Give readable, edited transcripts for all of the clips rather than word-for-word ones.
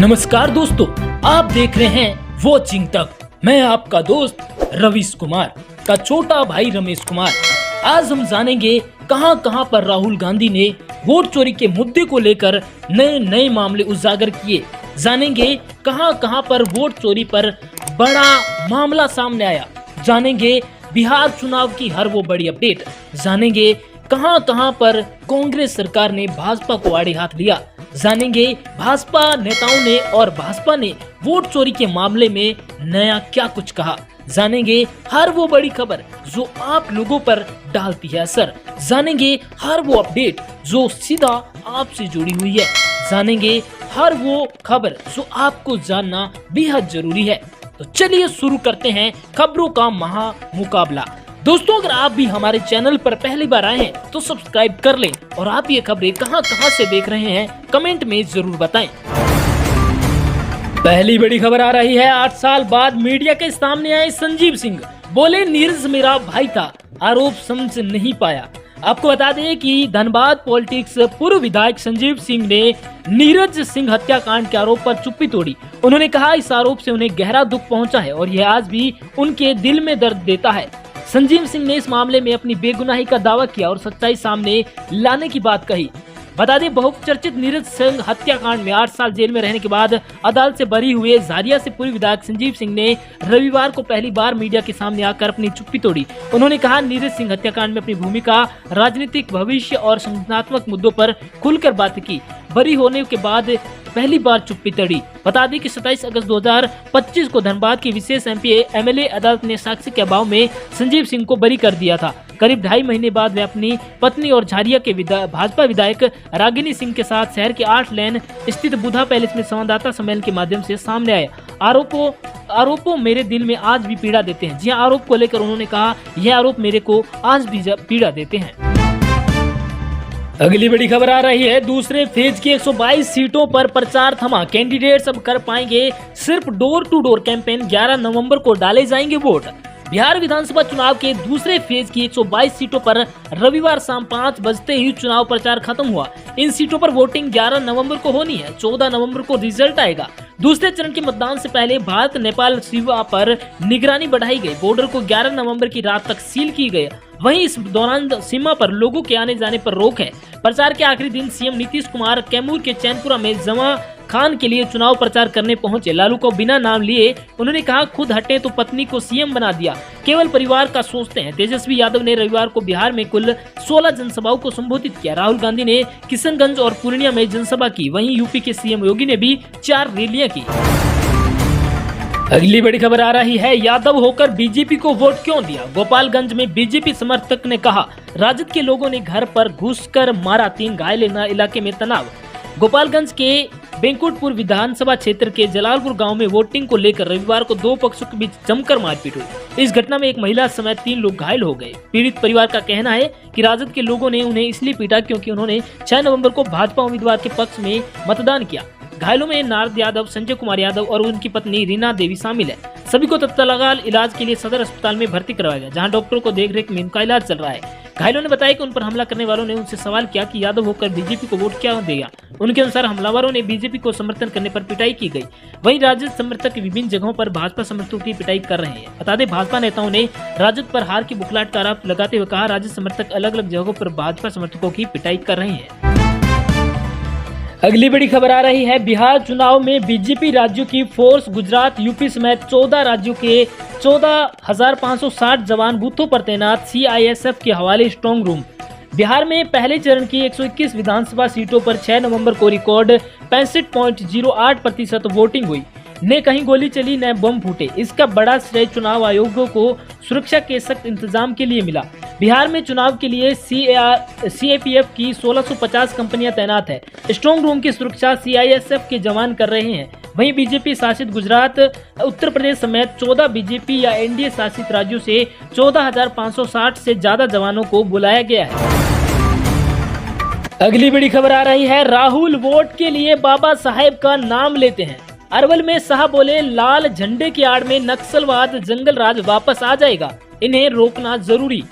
नमस्कार दोस्तों, आप देख रहे हैं वॉचिंग तक। मैं आपका दोस्त रवीश कुमार का छोटा भाई रमेश कुमार। आज हम जानेंगे कहां पर राहुल गांधी ने वोट चोरी के मुद्दे को लेकर नए मामले उजागर किए। जानेंगे कहां पर वोट चोरी पर बड़ा मामला सामने आया। जानेंगे बिहार चुनाव की हर वो बड़ी अपडेट। जानेंगे कहां पर कांग्रेस सरकार ने भाजपा को आड़े हाथ लिया। जानेंगे भाजपा नेताओं ने और भाजपा ने वोट चोरी के मामले में नया क्या कुछ कहा। जानेंगे हर वो बड़ी खबर जो आप लोगों पर डालती है असर। जानेंगे हर वो अपडेट जो सीधा आपसे जुड़ी हुई है। जानेंगे हर वो खबर जो आपको जानना बेहद जरूरी है। तो चलिए शुरू करते हैं खबरों का महा मुकाबला। दोस्तों, अगर आप भी हमारे चैनल पर पहली बार आए हैं तो सब्सक्राइब कर लें और आप ये खबरें कहां से देख रहे हैं कमेंट में जरूर बताएं। पहली बड़ी खबर आ रही है। 8 साल बाद मीडिया के सामने आए संजीव सिंह। बोले नीरज मेरा भाई था, आरोप समझ नहीं पाया। आपको बता दें कि धनबाद पॉलिटिक्स पूर्व विधायक संजीव सिंह ने नीरज सिंह हत्याकांड के आरोप पर चुप्पी तोड़ी। उन्होंने कहा इस आरोप से उन्हें गहरा दुख पहुंचा है और यह आज भी उनके दिल में दर्द देता है। संजीव सिंह ने इस मामले में अपनी बेगुनाही का दावा किया और सच्चाई सामने लाने की बात कही। बता दें, बहुचर्चित नीरज सिंह हत्याकांड में 8 साल जेल में रहने के बाद अदालत से बरी हुए झारिया से पूर्व विधायक संजीव सिंह ने रविवार को पहली बार मीडिया के सामने आकर अपनी चुप्पी तोड़ी। उन्होंने कहा नीरज सिंह हत्याकांड में अपनी भूमिका, राजनीतिक भविष्य और संगठनात्मक मुद्दों पर खुलकर बात की। बरी होने के बाद पहली बार चुप्पी तोड़ी। बता दें कि 27 अगस्त 2025 को धनबाद की विशेष एमएलए अदालत ने साक्ष्य के अभाव में संजीव सिंह को बरी कर दिया था। करीब 2.5 महीने बाद वे अपनी पत्नी और झारिया के भाजपा विधायक रागिनी सिंह के साथ शहर के 8 लेन स्थित बुधा पैलेस में संवाददाता सम्मेलन के माध्यम से सामने आए। आरोपों मेरे दिल में आज भी पीड़ा देते हैं। जी हां, आरोप को लेकर उन्होंने कहा यह आरोप मेरे को आज भी पीड़ा देते हैं। अगली बड़ी खबर आ रही है। दूसरे फेज की 122 सीटों पर प्रचार थमा। कैंडिडेट्स अब कर पाएंगे सिर्फ डोर टू डोर कैंपेन। 11 नवंबर को डाले जाएंगे वोट। बिहार विधानसभा चुनाव के दूसरे फेज की 122 सीटों पर रविवार शाम 5 बजते ही चुनाव प्रचार खत्म हुआ। इन सीटों पर वोटिंग 11 नवंबर को होनी है। 14 नवंबर को रिजल्ट आएगा। दूसरे चरण के मतदान से पहले भारत नेपाल सीमा पर निगरानी बढ़ाई गई। बॉर्डर को 11 नवंबर की रात तक सील की गई। वहीं इस दौरान सीमा पर लोगों के आने जाने पर रोक है। प्रचार के आखिरी दिन सीएम नीतीश कुमार कैमूर के चैनपुरा में जमा खान के लिए चुनाव प्रचार करने पहुंचे। लालू को बिना नाम लिए उन्होंने कहा खुद हटे तो पत्नी को सीएम बना दिया, केवल परिवार का सोचते हैं। तेजस्वी यादव ने रविवार को बिहार में कुल 16 जनसभाओं को संबोधित किया। राहुल गांधी ने किशनगंज और पूर्णिया में जनसभा की। वहीं यूपी के सीएम योगी ने भी 4 रैलियां की। अगली बड़ी खबर आ रही है। यादव होकर बीजेपी को वोट क्यों दिया। गोपालगंज में बीजेपी समर्थक ने कहा राजद के लोगों ने घर पर घुसकर मारा, 3 घायल। इलाके में तनाव। गोपालगंज के बेंकुटपुर विधानसभा क्षेत्र के जलालपुर गांव में वोटिंग को लेकर रविवार को 2 पक्षों के बीच जमकर मारपीट हुई। इस घटना में एक महिला समेत 3 लोग घायल हो गए। पीड़ित परिवार का कहना है कि राजद के लोगों ने उन्हें इसलिए पीटा क्योंकि उन्होंने 6 नवंबर को भाजपा उम्मीदवार के पक्ष में मतदान किया। घायलों में नारद यादव, संजय कुमार यादव और उनकी पत्नी रीना देवी शामिल है। सभी को तत्काल इलाज के लिए सदर अस्पताल में भर्ती करवाया गया, जहां डॉक्टरों को देखरेख में उनका इलाज चल रहा है। घायलों ने बताया कि उन पर हमला करने वालों ने उनसे सवाल किया कि यादव होकर बीजेपी को वोट क्या देगा। उनके अनुसार हमलावरों ने बीजेपी को समर्थन करने पर पिटाई की गई। वहीं राजद समर्थक विभिन्न जगहों पर भाजपा समर्थकों की पिटाई कर रहे हैं। बता दें, भाजपा नेताओं ने राजद पर हार की बुखलाहट का आरोप लगाते हुए कहा राजद समर्थक अलग अलग जगहों पर भाजपा समर्थकों की पिटाई कर रहे हैं। अगली बड़ी खबर आ रही है। बिहार चुनाव में बीजेपी राज्यों की फोर्स गुजरात, यूपी समेत 14 राज्यों के 14,560 जवान बूथों पर तैनात। सीआईएसएफ के हवाले स्ट्रांग रूम। बिहार में पहले चरण की 121 विधानसभा सीटों पर 6 नवंबर को रिकॉर्ड 65.08% वोटिंग हुई। न कहीं गोली चली न बम फूटे। इसका बड़ा श्रेय चुनाव आयोगों को सुरक्षा के सख्त इंतजाम के लिए मिला। बिहार में चुनाव के लिए सीएपीएफ की 1650 कंपनियां तैनात है। स्ट्रांग रूम की सुरक्षा सीआईएसएफ के जवान कर रहे हैं। वहीं बीजेपी शासित गुजरात, उत्तर प्रदेश समेत 14 बीजेपी या एनडीए शासित राज्यों से 14,560 से ज्यादा जवानों को बुलाया गया है। अगली बड़ी खबर आ रही है। राहुल वोट के लिए बाबा साहेब का नाम लेते हैं। अरवल में शाह बोले लाल झंडे की आड़ में नक्सलवाद, जंगल राज वापस आ जाएगा, इन्हें रोकना जरूरी।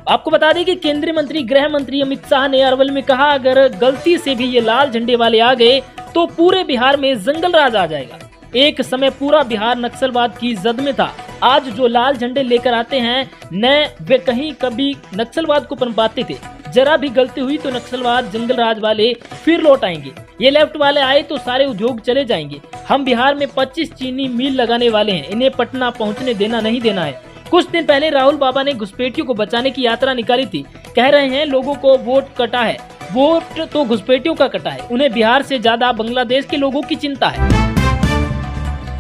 आपको बता दें कि केंद्रीय मंत्री गृह मंत्री अमित शाह ने अरवल में कहा, अगर गलती से भी ये लाल झंडे वाले आ गए तो पूरे बिहार में जंगल राज आ जाएगा। एक समय पूरा बिहार नक्सलवाद की जद में था। आज जो लाल झंडे लेकर आते हैं न वे कहीं कभी नक्सलवाद को पनपाते थे। जरा भी गलती हुई तो नक्सलवाद जंगल राज वाले फिर लौट आएंगे। ये लेफ्ट वाले आए तो सारे उद्योग चले जाएंगे। हम बिहार में 25 चीनी मिल लगाने वाले हैं, इन्हें पटना पहुंचने देना नहीं देना है। कुछ दिन पहले राहुल बाबा ने घुसपैठियों को बचाने की यात्रा निकाली थी। कह रहे हैं लोगों को वोट कटा है, वोट तो घुसपैठियों का कटा है। उन्हें बिहार से ज्यादा बांग्लादेश के लोगों की चिंता है।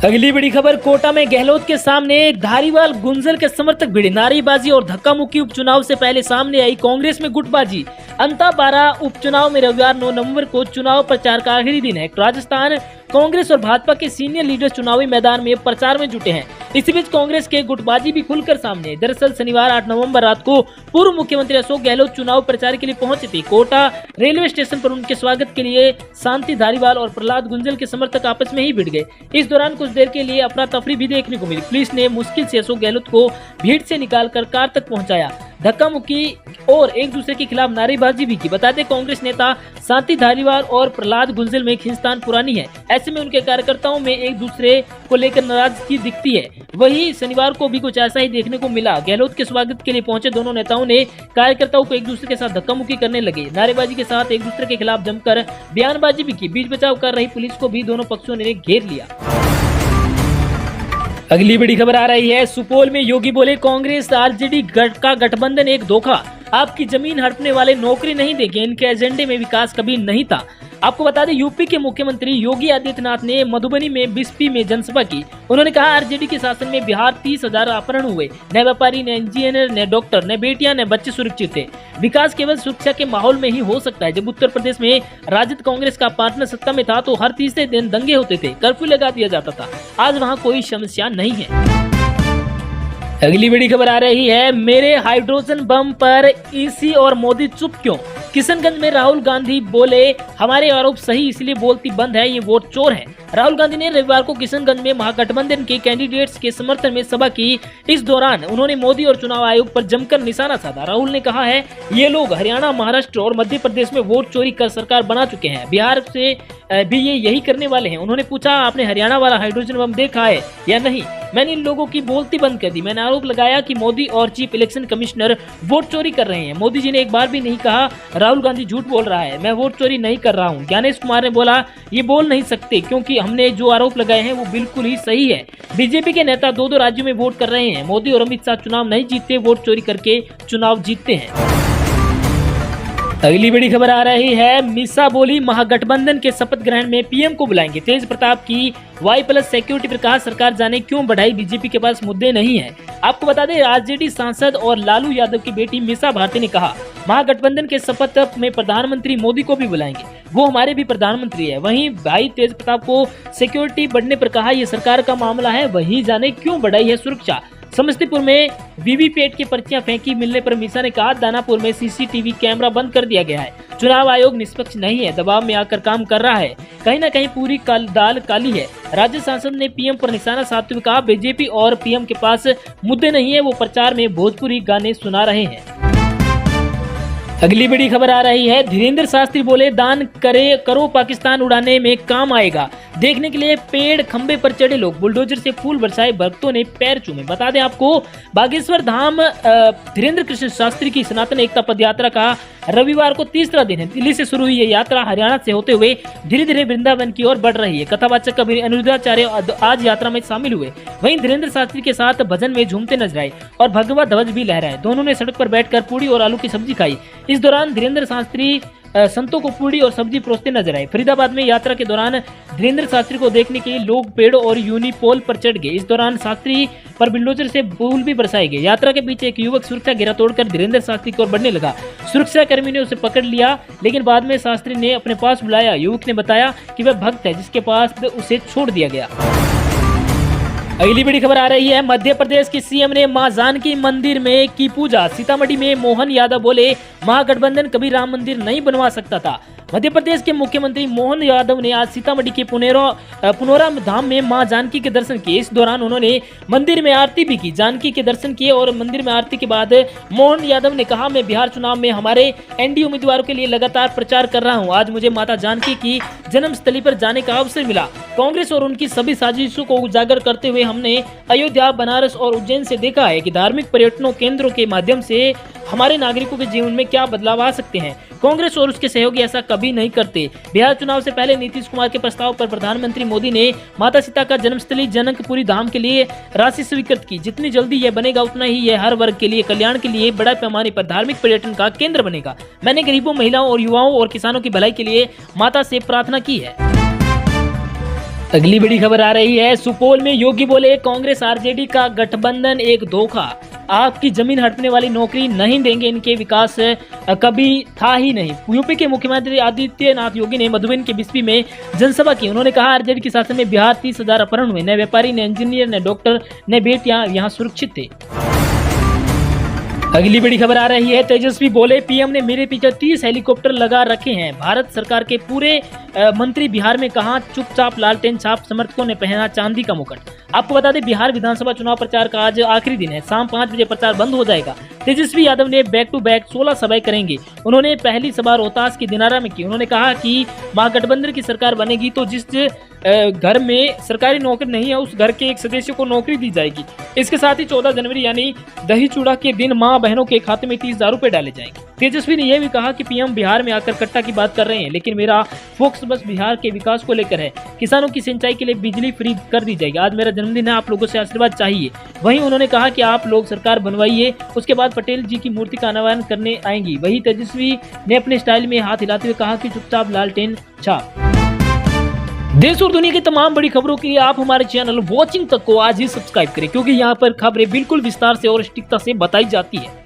अगली बड़ी खबर, कोटा में गहलोत के सामने धारीवाल गुंजल के समर्थक भिड़े। नारेबाजी और धक्का मुक्की उपचुनाव से पहले सामने आई कांग्रेस में गुटबाजी। अंता 12 उपचुनाव में रविवार 9 नवंबर को चुनाव प्रचार का आखिरी दिन है। राजस्थान कांग्रेस और भाजपा के सीनियर लीडर चुनावी मैदान में प्रचार में जुटे हैं। इसी बीच कांग्रेस के गुटबाजी भी खुलकर सामने है। दरअसल शनिवार 8 नवंबर रात को पूर्व मुख्यमंत्री अशोक गहलोत चुनाव प्रचार के लिए पहुंचे थे। कोटा रेलवे स्टेशन पर उनके स्वागत के लिए शांति धारीवाल और प्रहलाद गुंजल के समर्थक आपस में ही भिड़ गए। इस दौरान कुछ देर के लिए अफरा तफरी भी देखने को मिली। पुलिस ने मुश्किल से अशोक गहलोत को भीड़ से निकालकर कार तक पहुंचाया। धक्का मुक्की और एक दूसरे के खिलाफ नारेबाजी भी की। बताते कांग्रेस नेता शांति धारीवाल और प्रहलाद गुंजल में खींचतान पुरानी है। ऐसे में उनके कार्यकर्ताओं में एक दूसरे को लेकर नाराजगी दिखती है। वही शनिवार को भी कुछ ऐसा ही देखने को मिला। गहलोत के स्वागत के लिए पहुंचे दोनों नेताओं ने कार्यकर्ताओं को एक दूसरे के साथ धक्का मुक्की करने लगे। नारेबाजी के साथ एक दूसरे के खिलाफ जमकर बयानबाजी भी की। बीच बचाव कर रही पुलिस को भी दोनों पक्षों ने घेर लिया। अगली बड़ी खबर आ रही है, सुपौल में योगी बोले कांग्रेस आरजेडी का गठबंधन एक धोखा। आपकी जमीन हड़पने वाले नौकरी नहीं देंगे, इनके एजेंडे में विकास कभी नहीं था। आपको बता दें यूपी के मुख्यमंत्री योगी आदित्यनाथ ने मधुबनी में बिस्पी में जनसभा की। उन्होंने कहा आरजेडी के शासन में बिहार 30,000 अपहरण हुए। न व्यापारी, न इंजीनियर, न डॉक्टर, न बेटियां, न बच्चे सुरक्षित थे। विकास केवल सुरक्षा के माहौल में ही हो सकता है। जब उत्तर प्रदेश में राजद कांग्रेस का पार्टनर सत्ता में था तो हर तीसरे दिन दंगे होते थे, कर्फ्यू लगा दिया जाता था। आज वहाँ कोई समस्या नहीं है। अगली बड़ी खबर आ रही है, मेरे हाइड्रोजन बम पर ईसी और मोदी चुप क्यों। किशनगंज में राहुल गांधी बोले हमारे आरोप सही इसलिए बोलती बंद है, ये वोट चोर है। राहुल गांधी ने रविवार को किशनगंज में महागठबंधन के कैंडिडेट्स के समर्थन में सभा की। इस दौरान उन्होंने मोदी और चुनाव आयोग पर जमकर निशाना साधा। राहुल ने कहा है ये लोग हरियाणा, महाराष्ट्र और मध्य प्रदेश में वोट चोरी कर सरकार बना चुके हैं, बिहार से भी ये यही करने वाले हैं। उन्होंने पूछा आपने हरियाणा वाला हाइड्रोजन बम देखा है या नहीं। मैंने इन लोगों की बोलती बंद कर दी। मैंने आरोप लगाया कि मोदी और चीफ इलेक्शन कमिश्नर वोट चोरी कर रहे हैं। मोदी जी ने एक बार भी नहीं कहा राहुल गांधी झूठ बोल रहा है, मैं वोट चोरी नहीं कर रहा हूं। ज्ञानेश कुमार ने बोला ये बोल नहीं सकते क्योंकि हमने जो आरोप लगाए हैं वो बिल्कुल ही सही है। बीजेपी के नेता 2-2 राज्यों में वोट कर रहे हैं। मोदी और अमित शाह चुनाव नहीं जीतते, वोट चोरी करके चुनाव जीतते हैं। अगली बड़ी खबर आ रही है, मीसा बोली महागठबंधन के शपथ ग्रहण में पीएम को बुलाएंगे। तेज प्रताप की Y+ सिक्योरिटी पर कहा सरकार जाने क्यों बढ़ाई, बीजेपी के पास मुद्दे नहीं है। आपको बता दें आरजेडी सांसद और लालू यादव की बेटी मीसा भारती ने कहा महागठबंधन के शपथ में प्रधानमंत्री मोदी को भी बुलाएंगे, वो हमारे भी प्रधानमंत्री है। वहीं भाई तेज प्रताप को सिक्योरिटी बढ़ने पर कहा यह सरकार का मामला है, वही जाने क्यों बढ़ाई है सुरक्षा। समस्तीपुर में वीवीपैट की पर्चियां फेंकी मिलने पर मीसा ने कहा दानापुर में सीसीटीवी कैमरा बंद कर दिया गया है। चुनाव आयोग निष्पक्ष नहीं है, दबाव में आकर काम कर रहा है। कहीं न कहीं पूरी दाल काली है। राज्य सांसद ने पीएम पर निशाना साधते हुए कहा बीजेपी और पीएम के पास मुद्दे नहीं है, वो प्रचार में भोजपुरी गाने सुना रहे हैं। अगली बड़ी खबर आ रही है, धीरेन्द्र शास्त्री बोले दान करो पाकिस्तान उड़ाने में काम आएगा। देखने के लिए पेड़ खंबे पर चढ़े लोग, बुलडोजर से फूल बरसाए, भक्तों ने पैर चूमे। बता दें आपको बागेश्वर धाम धीरेन्द्र कृष्ण शास्त्री की सनातन एकता पद यात्रा का रविवार को तीसरा दिन है। दिल्ली से शुरू हुई ये यात्रा हरियाणा से होते हुए धीरे धीरे वृंदावन की ओर बढ़ रही है। कथावाचक कवि अनिरुद्धाचार्य आज यात्रा में शामिल हुए। वहीं धीरेन्द्र शास्त्री के साथ भजन में झूमते नजर आए और भगवा ध्वज भी लहराए। दोनों ने सड़क पर बैठकर पूड़ी और आलू की सब्जी खाई। इस दौरान धीरेन्द्र शास्त्री संतों को पूड़ी और सब्जी परोसते नजर आए। फरीदाबाद में यात्रा के दौरान धीरेन्द्र शास्त्री को देखने के लिए लोग पेड़ों और यूनिपोल पर चढ़ गए। इस दौरान शास्त्री पर बुलडोजर से फूल भी बरसाए गए। यात्रा के पीछे एक युवक सुरक्षा घेरा तोड़कर धीरेन्द्र शास्त्री की ओर बढ़ने लगा। सुरक्षा कर्मी ने उसे पकड़ लिया, लेकिन बाद में शास्त्री ने अपने पास बुलाया। युवक ने बताया कि वह भक्त है, जिसके पास उसे छोड़ दिया गया। अगली बड़ी खबर आ रही है, मध्य प्रदेश की सीएम ने मां जानकी मंदिर में की पूजा। सीतामढ़ी में मोहन यादव बोले महागठबंधन कभी राम मंदिर नहीं बनवा सकता था। मध्य प्रदेश के मुख्यमंत्री मोहन यादव ने आज सीतामढ़ी के पुनौरा धाम में मां जानकी के दर्शन किए। इस दौरान उन्होंने मंदिर में आरती भी की। जानकी के दर्शन किए और मंदिर में आरती के बाद मोहन यादव ने कहा, मैं बिहार चुनाव में हमारे एनडीए उम्मीदवारों के लिए लगातार प्रचार कर रहा हूं। आज मुझे माता जानकी की जन्मस्थली पर जाने का अवसर मिला। कांग्रेस और उनकी सभी साजिशों को उजागर करते हुए हमने अयोध्या, बनारस और उज्जैन से देखा है कि धार्मिक पर्यटनों केंद्रों के माध्यम से हमारे नागरिकों के जीवन में क्या बदलाव आ सकते हैं। कांग्रेस और उसके सहयोगी ऐसा कभी नहीं करते। बिहार चुनाव से पहले नीतीश कुमार के प्रस्ताव पर प्रधानमंत्री मोदी ने माता सीता का जन्मस्थली जनकपुरी धाम के लिए राशि स्वीकृत की। जितनी जल्दी यह बनेगा उतना ही यह हर वर्ग के लिए कल्याण के लिए बड़ा पैमाने पर धार्मिक पर्यटन का केंद्र बनेगा। मैंने गरीबों, महिलाओं और युवाओं और किसानों की भलाई के लिए माता से प्रार्थना की है। अगली बड़ी खबर आ रही है, सुपौल में योगी बोले, कांग्रेस आरजेडी का गठबंधन एक धोखा। आपकी जमीन हड़पने वाली नौकरी नहीं देंगे, इनके विकास कभी था ही नहीं। यूपी के मुख्यमंत्री आदित्यनाथ योगी ने मधुबन के बिस्फी में जनसभा की। उन्होंने कहा, आरजेडी के शासन में बिहार 30,000 अपहरण हुए। न व्यापारी, न इंजीनियर, न डॉक्टर, न बेटियां यहाँ सुरक्षित थे। अगली बड़ी खबर आ रही है, तेजस्वी बोले, पीएम ने मेरे पीछे 30 हेलीकॉप्टर लगा रखे हैं। भारत सरकार के पूरे मंत्री बिहार में कहां, चुपचाप लालटेन छाप, समर्थकों ने पहना चांदी का मुकुट। आपको बता दें, बिहार विधानसभा चुनाव प्रचार का आज आखिरी दिन है। शाम 5 बजे प्रचार बंद हो जाएगा। तेजस्वी यादव ने बैक टू बैक 16 सभाएं करेंगे। उन्होंने पहली सभा रोहतास के दिनारा में की। उन्होंने कहा कि महागठबंधन की सरकार बनेगी तो जिस घर में सरकारी नौकरी नहीं है उस घर के एक सदस्य को नौकरी दी जाएगी। इसके साथ ही 14 जनवरी यानी दही चूड़ा के दिन मां बहनों के खाते में 30,000 रुपए डाले जाएंगे। तेजस्वी ने यह भी कहा कि पीएम बिहार में आकर कट्टा की बात कर रहे हैं, लेकिन मेरा फोकस बस बिहार के विकास को लेकर है। किसानों की सिंचाई के लिए बिजली फ्री कर दी जाएगी। आज मेरा जन्मदिन है, आप लोगों से आशीर्वाद चाहिए। वहीं उन्होंने कहा कि आप लोग सरकार बनवाइए, उसके बाद पटेल जी की मूर्ति का अनावरण करने आएंगी। वहीं तेजस्वी ने अपने स्टाइल में हाथ हिलाते हुए कहा कि चुपचाप लालटेन छाप। देश और दुनिया की तमाम बड़ी खबरों के लिए आप हमारे चैनल वॉचिंग तक को आज ही सब्सक्राइब करें, क्योंकि यहाँ पर खबरें बिल्कुल विस्तार से और सटीकता से बताई जाती है।